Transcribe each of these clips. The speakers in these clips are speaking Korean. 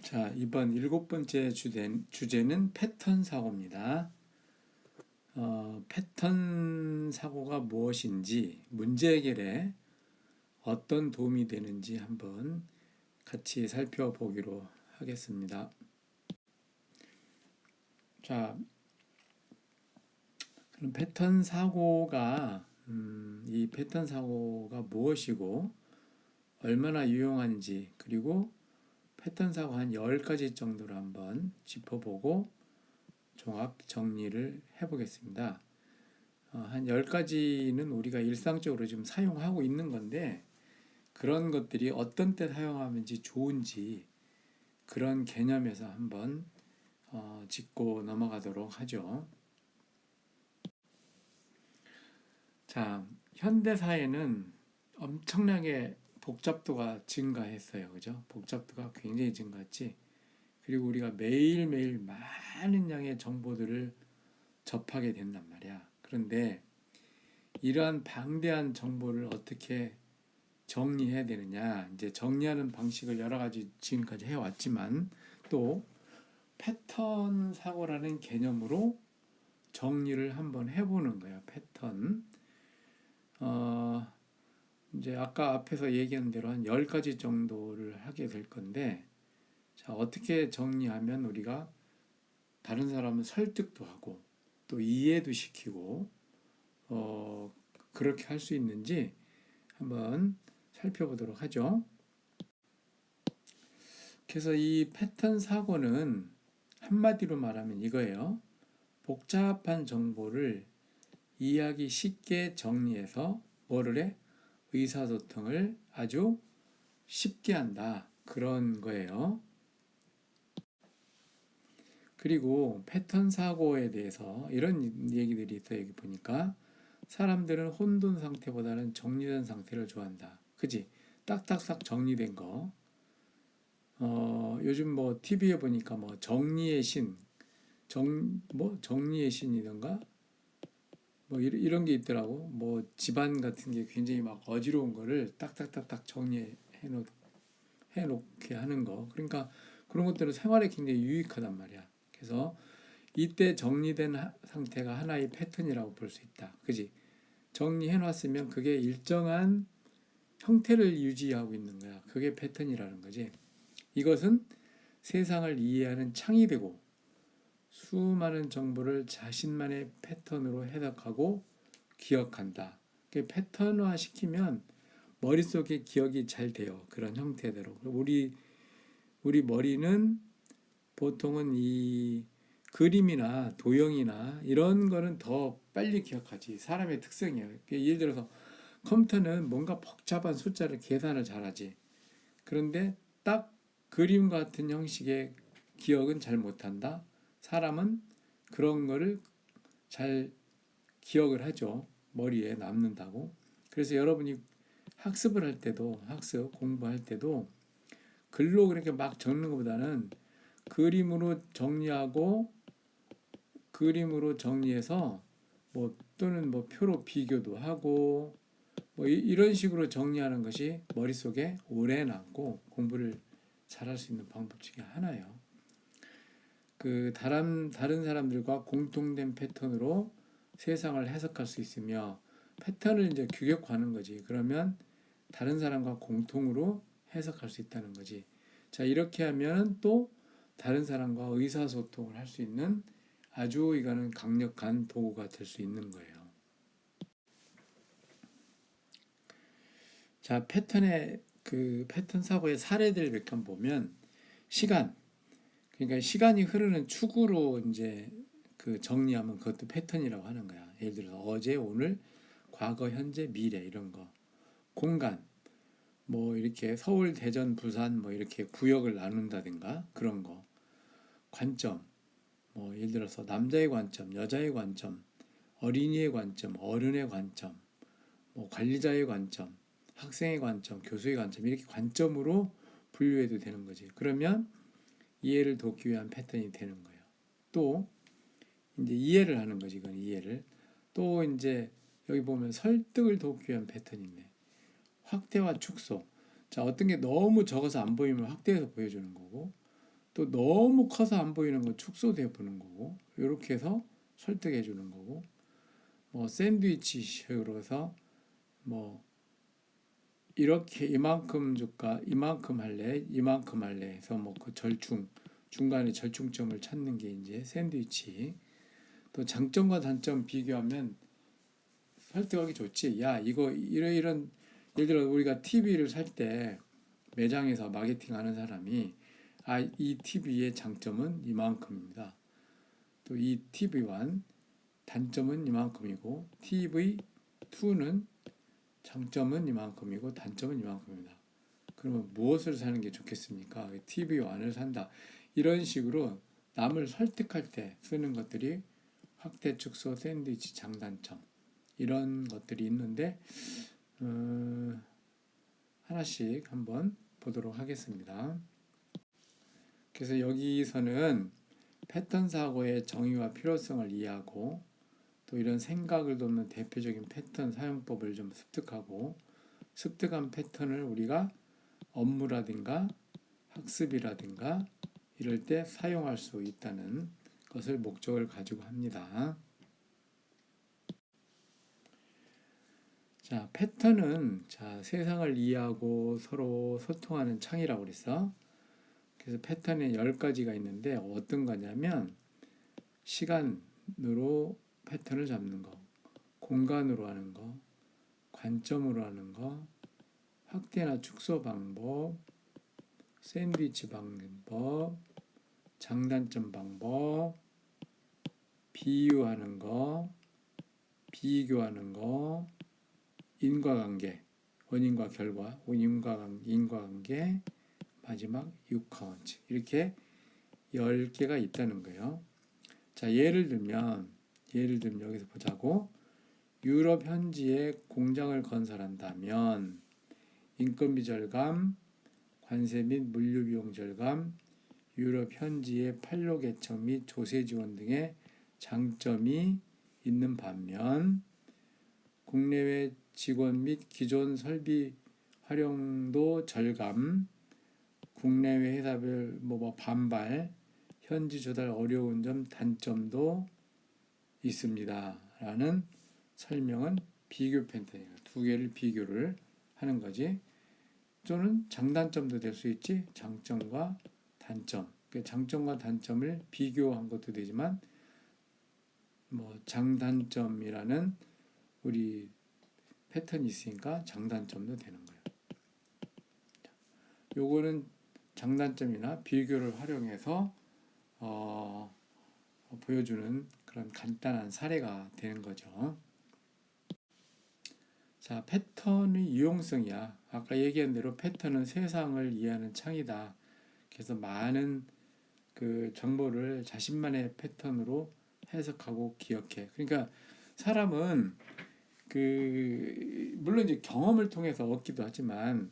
자, 이번 7번째 주제는 패턴 사고입니다. 패턴 사고가 무엇인지, 문제 해결에 어떤 도움이 되는지 한번 같이 살펴보기로 하겠습니다. 자, 그럼 이 패턴 사고가 무엇이고, 얼마나 유용한지, 그리고 패턴 사고 한 10가지 정도로 한번 짚어보고 종합 정리를 해보겠습니다. 한 10가지는 우리가 일상적으로 좀 사용하고 있는 건데 그런 것들이 어떤 때 사용하면지 좋은지 그런 개념에서 한번 짚고 넘어가도록 하죠. 자, 현대 사회는 엄청나게 복잡도가 증가했어요. 그죠? 복잡도가 굉장히 증가했지. 그리고 우리가 매일매일 많은 양의 정보들을 접하게 된단 말이야. 그런데 이러한 방대한 정보를 어떻게 정리해야 되느냐. 이제 정리하는 방식을 여러 가지 지금까지 해왔지만 또 패턴 사고라는 개념으로 정리를 한번 해보는 거예요. 패턴. 이제 아까 앞에서 얘기한 대로 한 10가지 정도를 하게 될 건데 자, 어떻게 정리하면 우리가 다른 사람을 설득도 하고 또 이해도 시키고 그렇게 할 수 있는지 한번 살펴보도록 하죠. 그래서 이 패턴 사고는 한마디로 말하면 이거예요. 복잡한 정보를 이해하기 쉽게 정리해서 뭐를 해? 의사소통을 아주 쉽게 한다. 그런 거예요. 그리고 패턴 사고에 대해서 이런 얘기들이 있어요. 여기 보니까 사람들은 혼돈 상태보다는 정리된 상태를 좋아한다. 그지? 딱딱딱 정리된 거. 요즘 뭐 TV에 보니까 뭐 정리의 신, 정리의 신이던가 뭐 이런 게 있더라고. 뭐 집안 같은 게 굉장히 막 어지러운 거를 딱딱딱딱 해놓게 하는 거. 그러니까 그런 것들은 생활에 굉장히 유익하단 말이야. 그래서 이때 정리된 상태가 하나의 패턴이라고 볼 수 있다. 그지? 정리해놨으면 그게 일정한 형태를 유지하고 있는 거야. 그게 패턴이라는 거지. 이것은 세상을 이해하는 창이 되고 수많은 정보를 자신만의 패턴으로 해석하고 기억한다. 패턴화 시키면 머릿속에 기억이 잘 돼요. 그런 형태대로. 우리 머리는 보통은 이 그림이나 도형이나 이런 거는 더 빨리 기억하지. 사람의 특성이에요. 예를 들어서 컴퓨터는 뭔가 복잡한 숫자를 계산을 잘하지. 그런데 딱 그림 같은 형식의 기억은 잘 못한다. 사람은 그런 거를 잘 기억을 하죠. 머리에 남는다고. 그래서 여러분이 공부할 때도 글로 그렇게 막 적는 것보다는 그림으로 정리해서 뭐 또는 뭐 표로 비교도 하고 뭐 이런 식으로 정리하는 것이 머릿속에 오래 남고 공부를 잘할 수 있는 방법 중에 하나예요. 다른 사람들과 공통된 패턴으로 세상을 해석할 수 있으며 패턴을 이제 규격화하는 거지. 그러면 다른 사람과 공통으로 해석할 수 있다는 거지. 자, 이렇게 하면 또 다른 사람과 의사소통을 할 수 있는 아주 이거는 강력한 도구가 될 수 있는 거예요. 자, 패턴 사고의 사례들 몇 번 보면 그러니까 시간이 흐르는 축으로 이제 그 정리하면 그것도 패턴이라고 하는 거야. 예를 들어서 어제, 오늘, 과거, 현재, 미래 이런 거. 공간, 뭐 이렇게 서울, 대전, 부산 뭐 이렇게 구역을 나눈다든가 그런 거. 관점, 뭐 예를 들어서 남자의 관점, 여자의 관점, 어린이의 관점, 어른의 관점, 뭐 관리자의 관점, 학생의 관점, 교수의 관점 이렇게 관점으로 분류해도 되는 거지. 그러면 이해를 돕기 위한 패턴이 되는 거예요. 또 이제 이해를 하는 거지. 이건 이해를. 또 이제 여기 보면 설득을 돕기 위한 패턴이 있네. 확대와 축소. 자, 어떤 게 너무 적어서 안 보이면 확대해서 보여주는 거고 또 너무 커서 안 보이는 건 축소돼 보는 거고, 이렇게 해서 설득해 주는 거고, 뭐 샌드위치식으로 해서 뭐 이렇게 이만큼 줄까, 이만큼 할래, 이만큼 할래 해서 뭐 그 중간에 절충점을 찾는 게 이제 샌드위치. 또 장점과 단점 비교하면 설득하기 좋지. 야, 이거 이런 예를 들어 우리가 TV를 살 때 매장에서 마케팅하는 사람이 이 TV의 장점은 이만큼입니다. 또 이 TV1 단점은 이만큼이고 TV2는 장점은 이만큼이고 단점은 이만큼입니다. 그러면 무엇을 사는 게 좋겠습니까? TV1을 산다. 이런 식으로 남을 설득할 때 쓰는 것들이 확대, 축소, 샌드위치, 장단점 이런 것들이 있는데 하나씩 한번 보도록 하겠습니다. 그래서 여기서는 패턴 사고의 정의와 필요성을 이해하고 또 이런 생각을 돕는 대표적인 패턴 사용법을 좀 습득하고 습득한 패턴을 우리가 업무라든가 학습이라든가 이럴 때 사용할 수 있다는 것을 목적을 가지고 합니다. 자, 패턴은 세상을 이해하고 서로 소통하는 창이라고 그랬어. 그래서 패턴에 10가지가 있는데 어떤 거냐면 시간으로 패턴을 잡는 거, 공간으로 하는 거, 관점으로 하는 거, 확대나 축소 방법, 샌드위치 방법, 장단점 방법, 비유하는 거, 비교하는 거, 인과관계, 원인과 결과, 인과관계, 마지막 유카운트 이렇게 10개가 있다는 거예요. 자, 예를 들면 여기서 보자고. 유럽 현지에 공장을 건설한다면 인건비 절감, 관세 및 물류 비용 절감, 유럽 현지의 판로 개척 및 조세 지원 등의 장점이 있는 반면 국내외 직원 및 기존 설비 활용도 절감, 국내외 회사별 반발, 현지 조달 어려운 점 단점도 있습니다. 라는 설명은 비교 패턴이에요. 두 개를 비교를 하는 거지. 또는 장단점도 될 수 있지. 장점과 단점. 장점과 단점을 비교한 것도 되지만 장단점이라는 우리 패턴이 있으니까 장단점도 되는 거예요. 요거는 장단점이나 비교를 활용해서 보여주는 그런 간단한 사례가 되는 거죠. 자, 패턴의 유용성이야. 아까 얘기한 대로 패턴은 세상을 이해하는 창이다. 그래서 많은 그 정보를 자신만의 패턴으로 해석하고 기억해. 그러니까 사람은 물론 이제 경험을 통해서 얻기도 하지만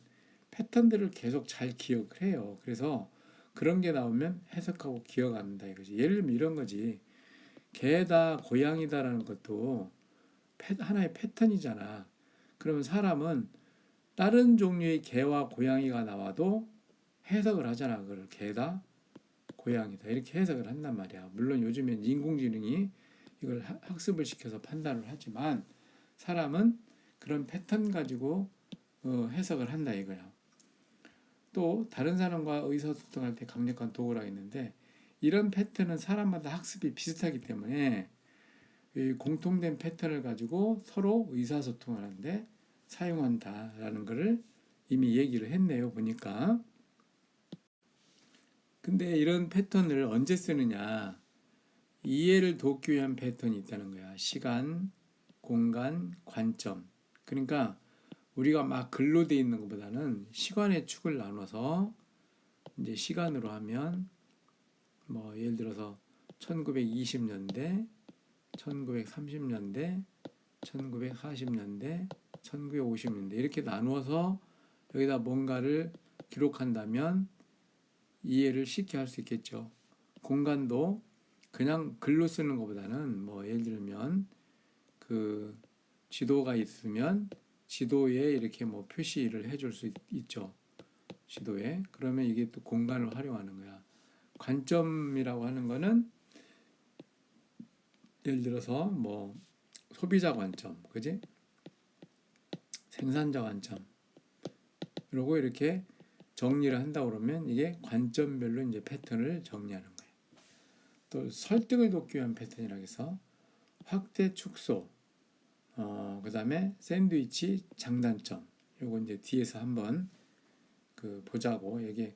패턴들을 계속 잘 기억을 해요. 그래서 그런 게 나오면 해석하고 기억한다 이거지. 예를 들면 이런 거지. 개다, 고양이다라는 것도 하나의 패턴이잖아. 그러면 사람은 다른 종류의 개와 고양이가 나와도 해석을 하잖아. 그걸 개다, 고양이다 이렇게 해석을 한단 말이야. 물론 요즘엔 인공지능이 이걸 학습을 시켜서 판단을 하지만 사람은 그런 패턴 가지고 해석을 한다 이거야. 또 다른 사람과 의사소통할 때 강력한 도구라 했는데 이런 패턴은 사람마다 학습이 비슷하기 때문에 공통된 패턴을 가지고 서로 의사소통을 하는데 사용한다라는 것을 이미 얘기를 했네요. 보니까. 근데 이런 패턴을 언제 쓰느냐? 이해를 돕기 위한 패턴이 있다는 거야. 시간, 공간, 관점. 그러니까 우리가 막 글로 돼 있는 것보다는 시간의 축을 나눠서 이제 시간으로 하면 예를 들어서 1920년대, 1930년대, 1940년대, 1950년대 이렇게 나누어서 여기다 뭔가를 기록한다면 이해를 쉽게 할 수 있겠죠. 공간도 그냥 글로 쓰는 것보다는 예를 들면 그 지도가 있으면 지도에 이렇게 표시를 해줄 수 있죠. 지도에. 그러면 이게 또 공간을 활용하는 거야. 관점이라고 하는 거는 예를 들어서 뭐 소비자 관점, 그지? 생산자 관점. 그리고 이렇게 정리를 한다 그러면 이게 관점별로 이제 패턴을 정리하는 거예요. 또 설득을 돕기 위한 패턴이라고 해서 확대 축소, 그다음에 샌드위치 장단점. 요거 이제 뒤에서 한번 그 보자고. 이게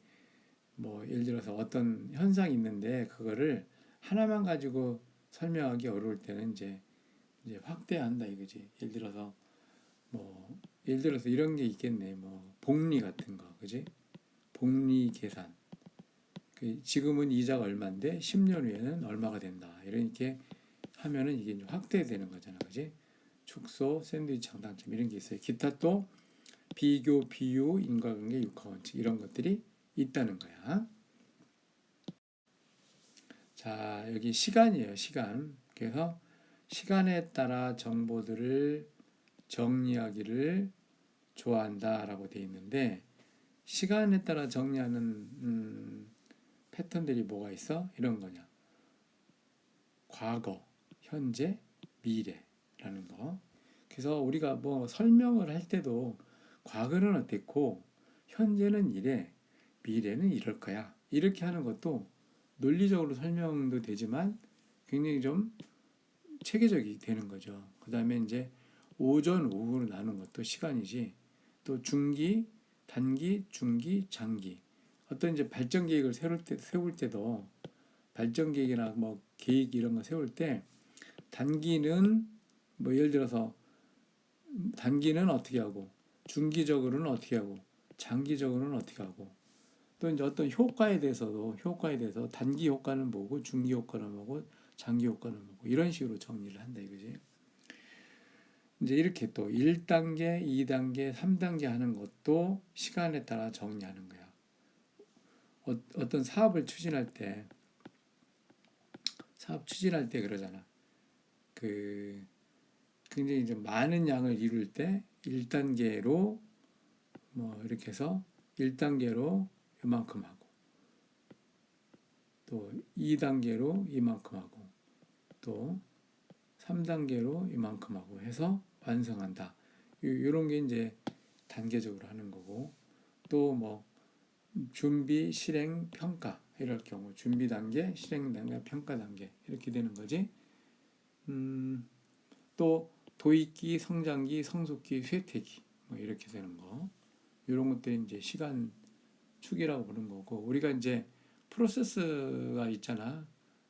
뭐 예를 들어서 어떤 현상이 있는데 그거를 하나만 가지고 설명하기 어려울 때는 이제 확대한다 이거지. 예를 들어서 이런 게 있겠네. 뭐 복리 같은 거, 그지? 복리 계산. 지금은 이자가 얼마인데 10년 후에는 얼마가 된다. 이렇게 하면은 이게 이제 확대되는 거잖아, 그지? 축소, 샌드위치 장단점 이런 게 있어요. 기타 또 비교, 비유, 인과관계, 육하원칙 이런 것들이 있다는 거야. 자, 여기 시간이에요, 시간. 그래서 시간에 따라 정보들을 정리하기를 좋아한다라고 돼 있는데 시간에 따라 정리하는 패턴들이 뭐가 있어? 이런 거냐. 과거, 현재, 미래라는 거. 그래서 우리가 뭐 설명을 할 때도 과거는 어땠고 현재는 이래, 미래는 이럴 거야. 이렇게 하는 것도 논리적으로 설명도 되지만 굉장히 좀 체계적이 되는 거죠. 그 다음에 이제 오전, 오후로 나눈 것도 시간이지. 또 중기, 단기, 중기, 장기. 어떤 이제 발전 계획을 세울 때도 발전 계획이나 뭐 계획 이런 거 세울 때 단기는 뭐 예를 들어서 단기는 어떻게 하고 중기적으로는 어떻게 하고 장기적으로는 어떻게 하고 또 이제 어떤 효과에 대해서 단기 효과는 뭐고 중기 효과는 뭐고 장기 효과는 뭐고 이런 식으로 정리를 한다 이거지. 이제 이렇게 또 1단계, 2단계, 3단계 하는 것도 시간에 따라 정리하는 거야. 어떤 사업을 추진할 때 그러잖아. 그 굉장히 좀 많은 양을 이룰 때 1단계로 뭐 이렇게 해서 1단계로 이만큼 하고 또 2단계로 이만큼 하고 또 3단계로 이만큼 하고 해서 완성한다. 이런 게 이제 단계적으로 하는 거고 또 뭐 준비, 실행, 평가 이럴 경우 준비 단계, 실행 단계, 평가 단계 이렇게 되는 거지. 또 도입기, 성장기, 성숙기, 쇠퇴기 뭐 이렇게 되는 거. 이런 것들이 이제 시간 축이라고 부르는 거고 우리가 이제 프로세스가 있잖아.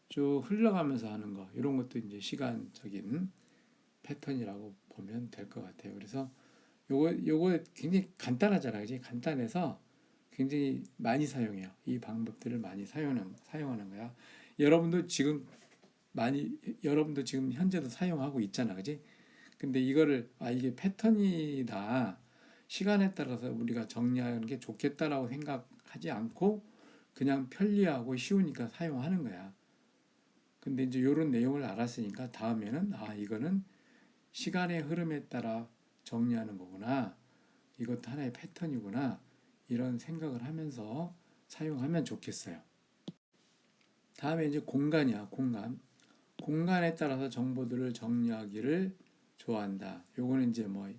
쭉 흘러가면서 하는 거 이런 것도 이제 시간적인 패턴이라고 보면 될 것 같아요. 그래서 요거 굉장히 간단하잖아, 그지? 간단해서 굉장히 많이 사용해요. 이 방법들을 많이 사용하는 거야. 여러분도 지금 여러분도 지금 현재도 사용하고 있잖아, 그지? 근데 이거를 이게 패턴이다. 시간에 따라서 우리가 정리하는 게 좋겠다라고 생각하지 않고 그냥 편리하고 쉬우니까 사용하는 거야. 근데 이제 이런 내용을 알았으니까 다음에는 이거는 시간의 흐름에 따라 정리하는 거구나. 이것도 하나의 패턴이구나. 이런 생각을 하면서 사용하면 좋겠어요. 다음에 이제 공간이야, 공간. 공간에 따라서 정보들을 정리하기를 좋아한다. 요거는 이제 뭐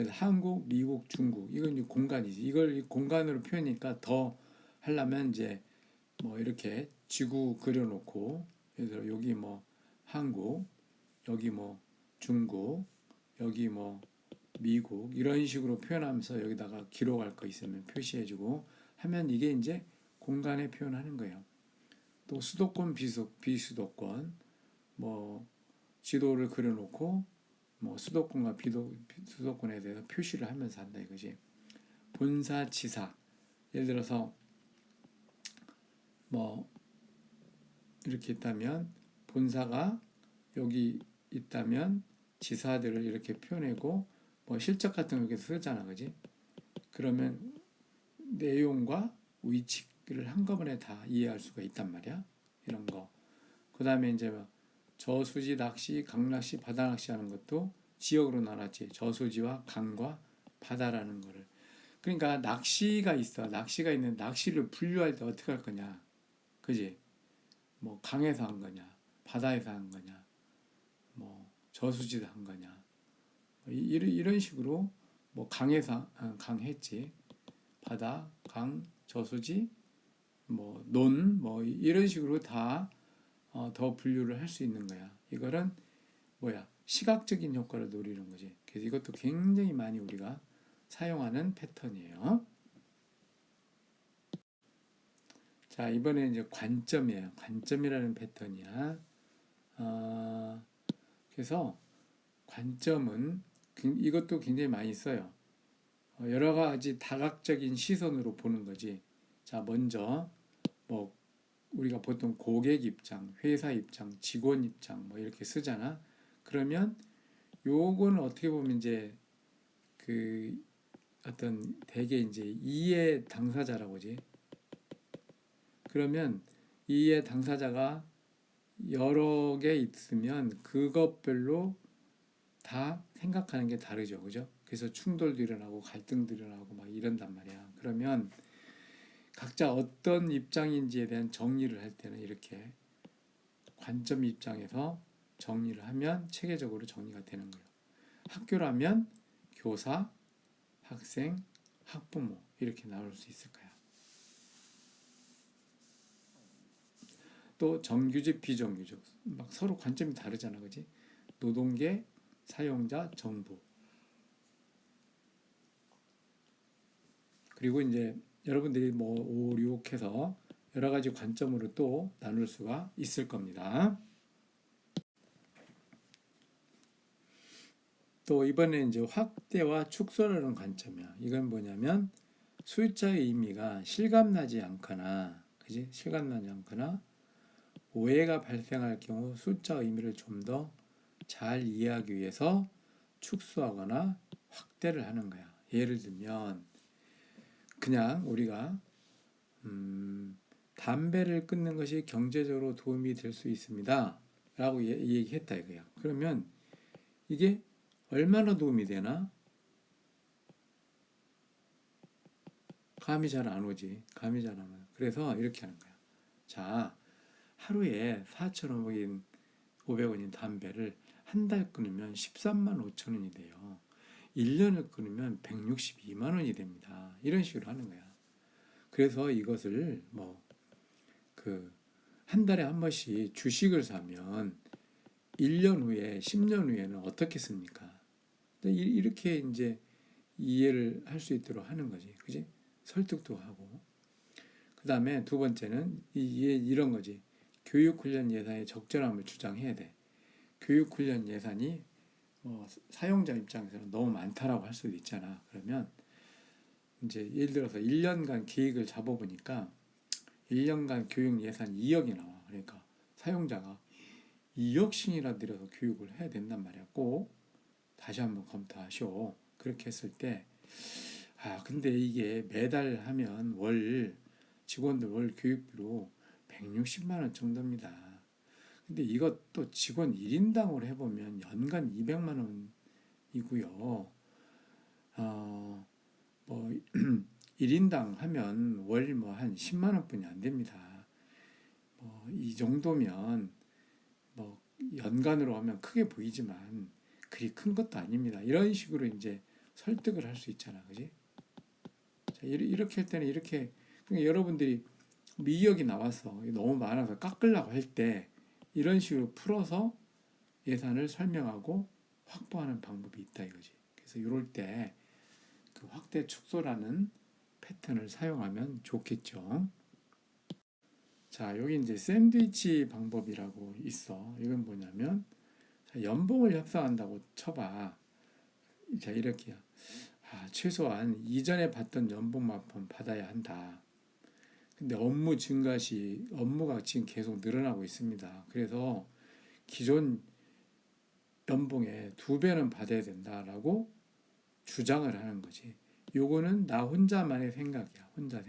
한국, 미국, 중국 이건 이제 공간이지. 이걸 공간으로 표현하니까 더 하려면 이제 뭐 이렇게 지구 그려놓고 예를 들어 여기 뭐 한국, 여기 뭐 중국, 여기 뭐 미국 이런 식으로 표현하면서 여기다가 기록할 거 있으면 표시해주고 하면 이게 이제 공간에 표현하는 거예요. 또 수도권, 비수도권 뭐 지도를 그려놓고 뭐 수도권과 비수도권에 대해서 표시를 하면서 한다 이거지. 본사, 지사 예를 들어서 뭐 이렇게 있다면 본사가 여기 있다면 지사들을 이렇게 표현하고 뭐 실적 같은 거 이렇게 쓰잖아, 그지? 그러면 내용과 위치를 한꺼번에 다 이해할 수가 있단 말이야. 이런 거. 그 다음에 이제 뭐 저수지 낚시, 강낚시, 바다 낚시 하는 것도 지역으로 나눴지. 저수지와 강과 바다라는 거를. 그러니까 낚시가 있어. 낚시가 있는 낚시를 분류할 때 어떻게 할 거냐. 그지? 뭐 강에서 한 거냐, 바다에서 한 거냐, 뭐 저수지에서 한 거냐, 이런 식으로 뭐 강에서 강했지, 바다, 강, 저수지, 뭐 논, 뭐 이런 식으로 다 더 분류를 할 수 있는 거야. 이거는 뭐야? 시각적인 효과를 노리는 거지. 그래서 이것도 굉장히 많이 우리가 사용하는 패턴이에요. 자, 이번에 이제 관점이에요. 관점이라는 패턴이야. 그래서 관점은 이것도 굉장히 많이 써요. 여러 가지 다각적인 시선으로 보는 거지. 자, 먼저 뭐 우리가 보통 고객 입장, 회사 입장, 직원 입장 뭐 이렇게 쓰잖아. 그러면 요거는 어떻게 보면 이제 그 어떤 대개 이제 이해 당사자라고지. 그러면 이해 당사자가 여러 개 있으면 그것별로 다 생각하는 게 다르죠. 그죠? 그래서 충돌도 일어나고 갈등도 일어나고 막 이런단 말이야. 그러면 각자 어떤 입장인지에 대한 정리를 할 때는 이렇게 관점 입장에서 정리를 하면 체계적으로 정리가 되는 거예요. 학교라면 교사, 학생, 학부모 이렇게 나올 수 있을 거야. 또 정규직, 비정규직 막 서로 관점이 다르잖아, 그지? 노동계, 사용자, 정부. 그리고 이제 여러분들이 뭐 5, 6 해서 여러 가지 관점으로 또 나눌 수가 있을 겁니다. 또 이번에 이제 확대와 축소라는 관점이야. 이건 뭐냐면 숫자의 의미가 실감나지 않거나, 그지? 실감나지 않거나 오해가 발생할 경우 숫자 의미를 좀 더 잘 이해하기 위해서 축소하거나 확대를 하는 거야. 예를 들면 그냥 우리가 담배를 끊는 것이 경제적으로 도움이 될 수 있습니다. 라고 얘기했다 이거야. 그러면 이게 얼마나 도움이 되나? 감이 잘 안 오지. 감이 잘 안 와. 그래서 이렇게 하는 거야. 자, 하루에 4,500원, 500원인 담배를 한 달 끊으면 13만 5천 원이 돼요. 1년을 끊으면 162만 원이 됩니다. 이런 식으로 하는 거야. 그래서 이것을 뭐 한 달에 한 번씩 주식을 사면 1년 후에 10년 후에는 어떻겠습니까? 이렇게 이제 이해를 할 수 있도록 하는 거지. 그지? 설득도 하고. 그다음에 두 번째는 이런 거지. 교육훈련 예산의 적절함을 주장해야 돼. 교육훈련 예산이 사용자 입장에서는 너무 많다라고 할 수도 있잖아. 그러면 이제 예를 들어서 1년간 계획을 잡아보니까 1년간 교육 예산 2억이 나와. 그러니까 사용자가 2억씩이나 들여서 교육을 해야 된단 말이야. 꼭 다시 한번 검토하시오. 그렇게 했을 때 근데 이게 매달 하면 직원들 월 교육비로 160만 원 정도입니다. 근데 이것도 직원 1인당으로 해보면 연간 200만 원이고요. 뭐 1인당 하면 월 뭐 한 10만 원뿐이 안 됩니다. 이 정도면 뭐 연간으로 하면 크게 보이지만 그리 큰 것도 아닙니다. 이런 식으로 이제 설득을 할 수 있잖아, 그지? 자, 이렇게 할 때는 이렇게 그러니까 여러분들이 미역이 나와서 너무 많아서 깎으려고 할 때 이런 식으로 풀어서 예산을 설명하고 확보하는 방법이 있다 이거지. 그래서 이럴 때 그 확대 축소라는 패턴을 사용하면 좋겠죠. 자, 여기 이제 샌드위치 방법이라고 있어. 이건 뭐냐면 연봉을 협상한다고 쳐봐. 자, 이렇게요. 최소한 이전에 받던 연봉만큼 받아야 한다. 근데 업무가 지금 계속 늘어나고 있습니다. 그래서 기존 연봉의 2배는 받아야 된다라고 주장을 하는 거지. 요거는 나 혼자만의 생각이야. 혼자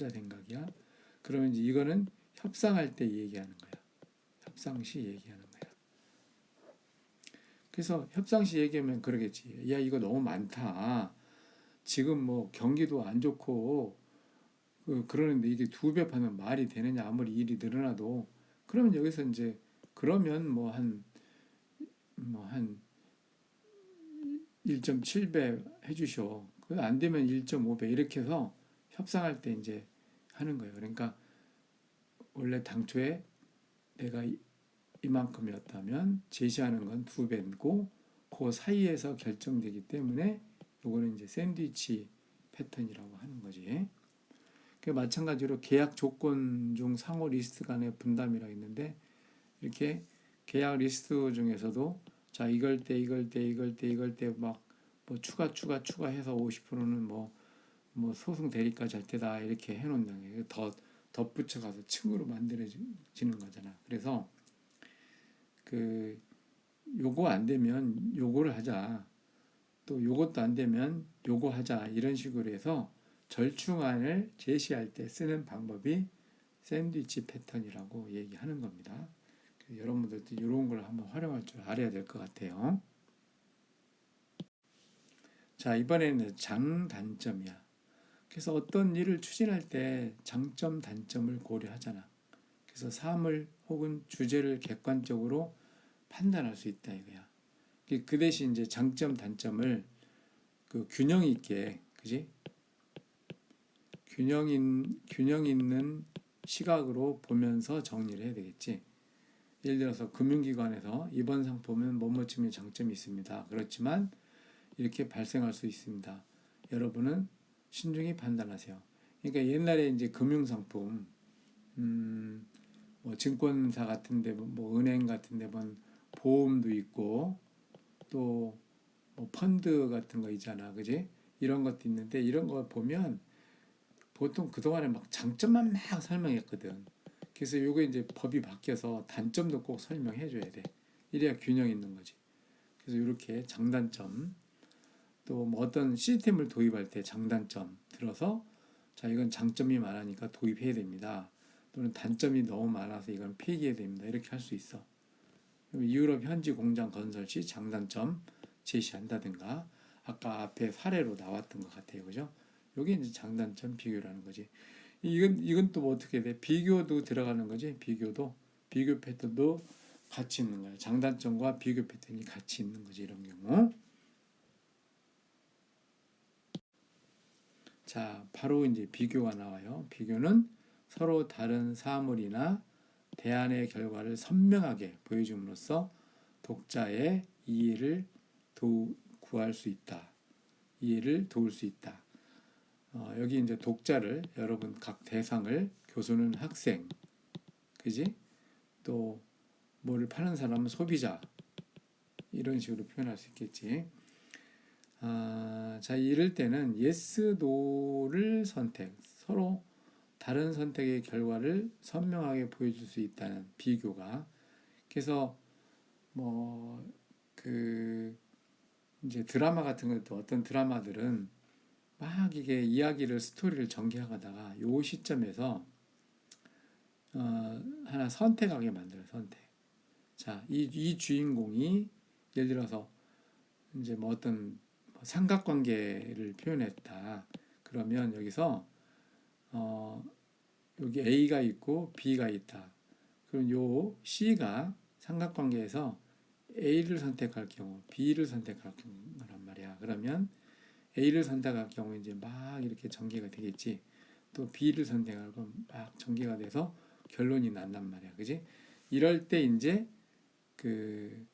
생각이야. 그러면 이제 이거는 협상할 때 얘기하는 거야. 협상 시 얘기하는 거야. 그래서 협상 시 얘기하면 그러겠지. 야, 이거 너무 많다. 지금 뭐 경기도 안 좋고 그러는데 이게 2배 파면 말이 되느냐? 아무리 일이 늘어나도. 그러면 여기서 이제 그러면 뭐 한 1.7배 해주셔. 그 안 되면 1.5배 이렇게 해서 협상할 때 이제 하는 거예요. 그러니까 원래 당초에 내가 이만큼이었다면 제시하는 건 2배고 그 사이에서 결정되기 때문에 요거는 이제 샌드위치 패턴이라고 하는 거지. 그 마찬가지로 계약 조건 중 상호 리스트 간의 분담이라고 있는데 이렇게 계약 리스트 중에서도 자 이걸 때 막 뭐 추가해서 50%는 뭐 소송 대리까지 할 때다 이렇게 해놓는 게 더 덧붙여가서 층으로 만들어지는 거잖아. 그래서 그 요거 안 되면 요거를 하자. 또 요것도 안 되면 요거 하자. 이런 식으로 해서 절충안을 제시할 때 쓰는 방법이 샌드위치 패턴이라고 얘기하는 겁니다. 여러분들도 이런 걸 한번 활용할 줄 알아야 될 것 같아요. 자, 이번에는 장단점이야. 그래서 어떤 일을 추진할 때 장점, 단점을 고려하잖아. 그래서 사물 혹은 주제를 객관적으로 판단할 수 있다 이거야. 그 대신 이제 장점, 단점을 그 균형 있게, 그지? 균형 있는 시각으로 보면서 정리를 해야 되겠지. 예를 들어서 금융기관에서 이번 상품은 뭐뭐 측면 장점이 있습니다. 그렇지만 이렇게 발생할 수 있습니다. 여러분은 신중히 판단하세요. 그러니까 옛날에 이제 금융상품, 뭐 증권사 같은데, 뭐 은행 같은데, 뭐 보험도 있고, 또 뭐 펀드 같은 거 있잖아, 그지? 이런 것도 있는데 이런 거 보면 보통 그동안에 막 장점만 막 설명했거든. 그래서 요게 이제 법이 바뀌어서 단점도 꼭 설명해 줘야 돼. 이래야 균형 있는 거지. 그래서 이렇게 장단점 또 뭐 어떤 시스템을 도입할 때 장단점 들어서 자 이건 장점이 많으니까 도입해야 됩니다. 또는 단점이 너무 많아서 이건 폐기해야 됩니다. 이렇게 할 수 있어. 유럽 현지 공장 건설 시 장단점 제시한다든가 아까 앞에 사례로 나왔던 것 같아요. 그죠? 여기 이제 장단점 비교라는 거지. 이건 또 뭐 어떻게 돼? 비교도 들어가는 거지. 비교 패턴도 같이 있는 거야. 장단점과 비교 패턴이 같이 있는 거지. 이런 경우. 자, 바로 이제 비교가 나와요. 비교는 서로 다른 사물이나 대안의 결과를 선명하게 보여줌으로써 독자의 이해를 구할 수 있다. 이해를 도울 수 있다. 여기 이제 독자를 여러분 각 대상을 교수는 학생, 그지? 또 뭐를 파는 사람은 소비자 이런 식으로 표현할 수 있겠지. 자 이럴 때는 yes, no를 선택 서로 다른 선택의 결과를 선명하게 보여줄 수 있다는 비교가 그래서 뭐 그 이제 드라마 같은 것도 어떤 드라마들은 막 이게 이야기를 스토리를 전개하다가 요 시점에서 하나 선택하게 만들어요. 선택. 자, 이 주인공이 예를 들어서 이제 뭐 어떤 삼각관계를 표현했다. 그러면 여기서 여기 A가 있고 B가 있다. 그럼 요 C가 삼각관계에서 A를 선택할 경우, B를 선택할 경우란 말이야. 그러면 A를 선택할 경우 이제 막 이렇게 전개가 되겠지. 또 B를 선택하고 막 전개가 돼서 결론이 난단 말이야. 그지? 이럴 때 이제 그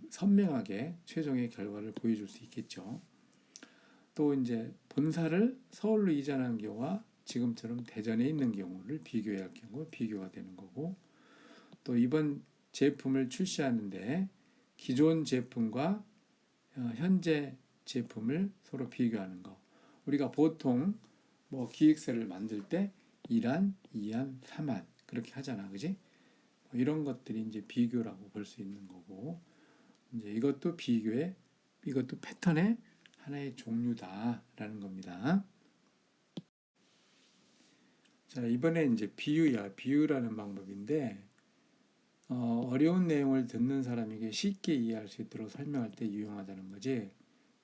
선명하게 최종의 결과를 보여줄 수 있겠죠. 또 이제 본사를 서울로 이전하는 경우와 지금처럼 대전에 있는 경우를 비교해야 할 경우 비교가 되는 거고 또 이번 제품을 출시하는데 기존 제품과 현재 제품을 서로 비교하는 거. 우리가 보통 뭐 기획서를 만들 때 1안, 2안, 3안 그렇게 하잖아. 그지? 이런 것들이 이제 비교라고 볼 수 있는 거고 이제 이것도 이것도 패턴의 하나의 종류다라는 겁니다. 자, 이번에 이제 비유야. 비유라는 방법인데, 어려운 내용을 듣는 사람에게 쉽게 이해할 수 있도록 설명할 때 유용하다는 거지.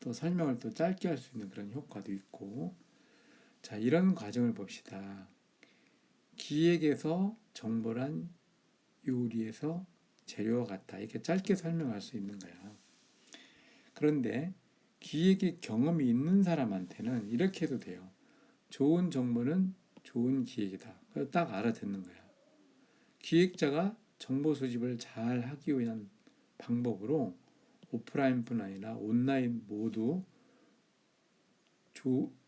또 설명을 또 짧게 할 수 있는 그런 효과도 있고, 자, 이런 과정을 봅시다. 기획에서 정보란 요리에서 재료와 같다. 이렇게 짧게 설명할 수 있는 거야. 그런데 기획의 경험이 있는 사람한테는 이렇게 해도 돼요. 좋은 정보는 좋은 기획이다. 그걸 딱 알아듣는 거야. 기획자가 정보 수집을 잘 하기 위한 방법으로 오프라인뿐 아니라 온라인 모두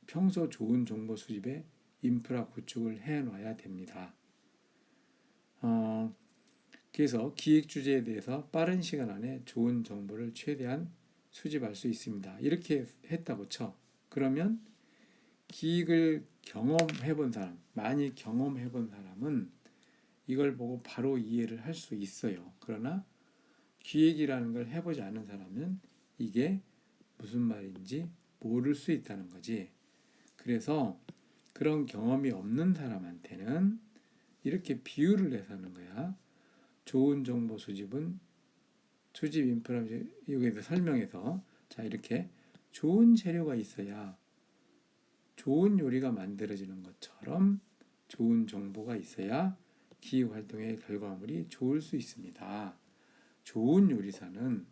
평소 좋은 정보 수집에 인프라 구축을 해놔야 됩니다. 그래서 기획 주제에 대해서 빠른 시간 안에 좋은 정보를 최대한 수집할 수 있습니다. 이렇게 했다고 쳐. 그러면 기획을 경험해 본 사람, 많이 경험해 본 사람은 이걸 보고 바로 이해를 할 수 있어요. 그러나 기획이라는 걸 해보지 않은 사람은 이게 무슨 말인지 모를 수 있다는 거지. 그래서 그런 경험이 없는 사람한테는 이렇게 비유를 해서 하는 거야. 좋은 정보 수집 인프라 여기에서 설명해서 자 이렇게 좋은 재료가 있어야 좋은 요리가 만들어지는 것처럼 좋은 정보가 있어야 기획 활동의 결과물이 좋을 수 있습니다. 좋은 요리사는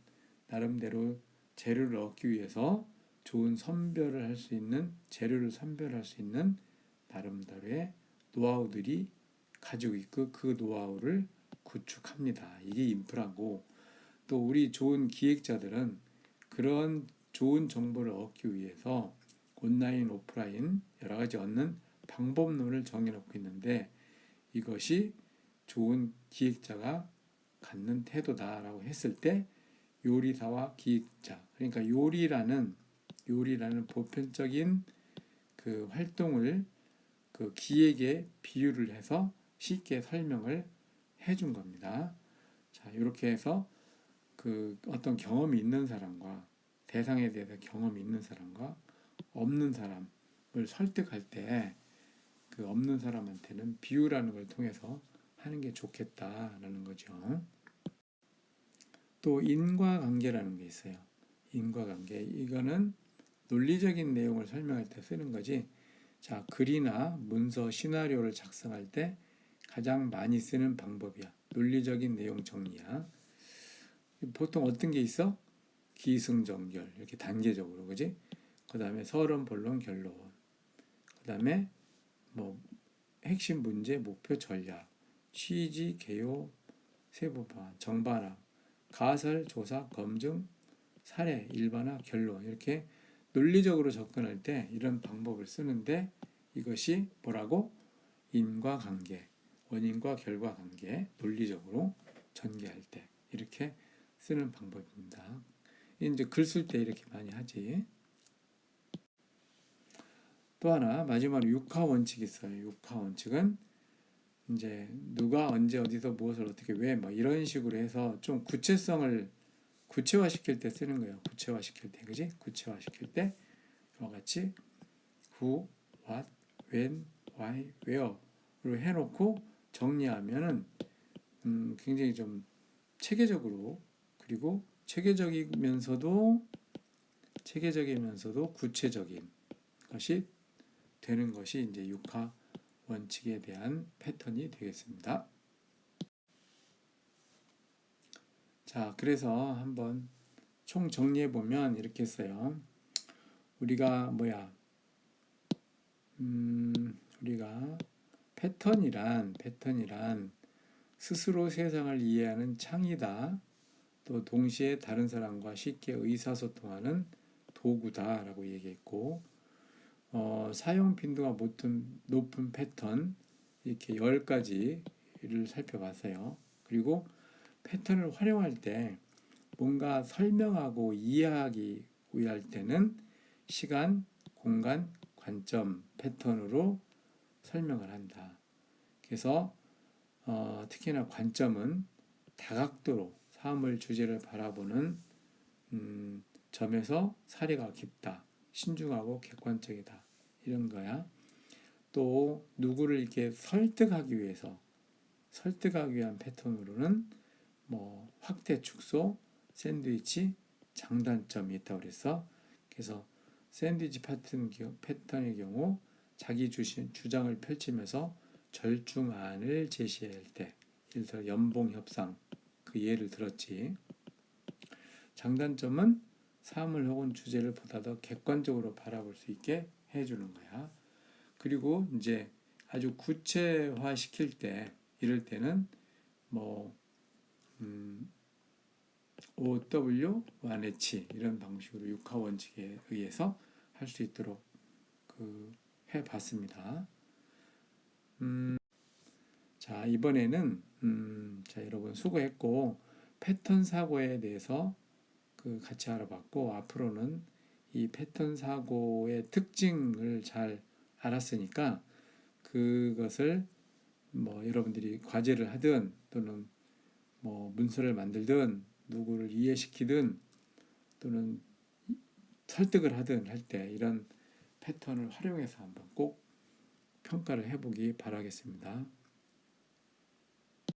나름대로 재료를 얻기 위해서 좋은 선별을 할 수 있는 재료를 선별할 수 있는 나름대로의 노하우들이 가지고 있고 그 노하우를 구축합니다. 이게 인프라고 또 우리 좋은 기획자들은 그런 좋은 정보를 얻기 위해서 온라인, 오프라인 여러 가지 얻는 방법론을 정해놓고 있는데 이것이 좋은 기획자가 갖는 태도다라고 했을 때 요리사와 기획자 그러니까 요리라는 보편적인 그 활동을 그 기획에 비유를 해서 쉽게 설명을 해준 겁니다. 자, 이렇게 해서 그 어떤 경험이 있는 사람과 대상에 대해서 경험이 있는 사람과 없는 사람을 설득할 때 그 없는 사람한테는 비유라는 걸 통해서 하는 게 좋겠다라는 거죠. 또 인과관계라는 게 있어요. 인과관계 이거는 논리적인 내용을 설명할 때 쓰는 거지. 자, 글이나 문서, 시나리오를 작성할 때 가장 많이 쓰는 방법이야. 논리적인 내용 정리야. 보통 어떤 게 있어? 기승전결 이렇게 단계적으로 그지? 그 다음에 서론, 본론, 결론. 그 다음에 뭐 핵심 문제, 목표, 전략, 취지, 개요, 세부화, 정반합, 가설, 조사, 검증, 사례, 일반화, 결론 이렇게 논리적으로 접근할 때 이런 방법을 쓰는데 이것이 뭐라고? 인과관계, 원인과 결과관계 논리적으로 전개할 때 이렇게 쓰는 방법입니다. 이제 글 쓸 때 이렇게 많이 하지. 또 하나 마지막으로 육하 원칙이 있어요. 육하 원칙은 이제 누가 언제 어디서 무엇을 어떻게 왜 뭐 이런 식으로 해서 좀 구체성을 구체화시킬 때 쓰는 거예요. 구체화시킬 때 그지? 구체화시킬 때 이와 같이 who, what, when, why, where로 해놓고 정리하면은 굉장히 좀 체계적으로 그리고 체계적이면서도 구체적인 것이 되는 것이 이제 육하 원칙에 대한 패턴이 되겠습니다. 자, 그래서 한번 총 정리해 보면 이렇게 했어요. 우리가 우리가 패턴이란 스스로 세상을 이해하는 창이다. 또 동시에 다른 사람과 쉽게 의사소통하는 도구다라고 얘기했고 사용 빈도가 높은 패턴 이렇게 10가지를 살펴봤어요. 그리고 패턴을 활용할 때 뭔가 설명하고 이해하기 위할 때는 시간, 공간, 관점, 패턴으로 설명을 한다. 그래서 특히나 관점은 다각도로 사물 주제를 바라보는 점에서 사례가 깊다. 신중하고 객관적이다. 이런 거야. 또 누구를 이렇게 설득하기 위한 패턴으로는 뭐 확대 축소, 샌드위치, 장단점이 있다고 그랬어. 그래서 샌드위치 패턴의 경우 자기 주장을 펼치면서 절충안을 제시할 때, 예를 들어 연봉 협상 그 예를 들었지. 장단점은 사물 혹은 주제를 보다 더 객관적으로 바라볼 수 있게 해주는 거야. 그리고 이제 아주 구체화 시킬 때, 이럴 때는 뭐 OW, 완해치 이런 방식으로 육하 원칙에 의해서 할 수 있도록 해봤습니다. 자, 이번에는 자, 여러분 수고했고, 패턴 사고에 대해서 같이 알아봤고, 앞으로는 이 패턴 사고의 특징을 잘 알았으니까 그것을 뭐 여러분들이 과제를 하든 또는 뭐 문서를 만들든 누구를 이해시키든 또는 설득을 하든 할 때 이런 패턴을 활용해서 한번 꼭 평가를 해보기 바라겠습니다.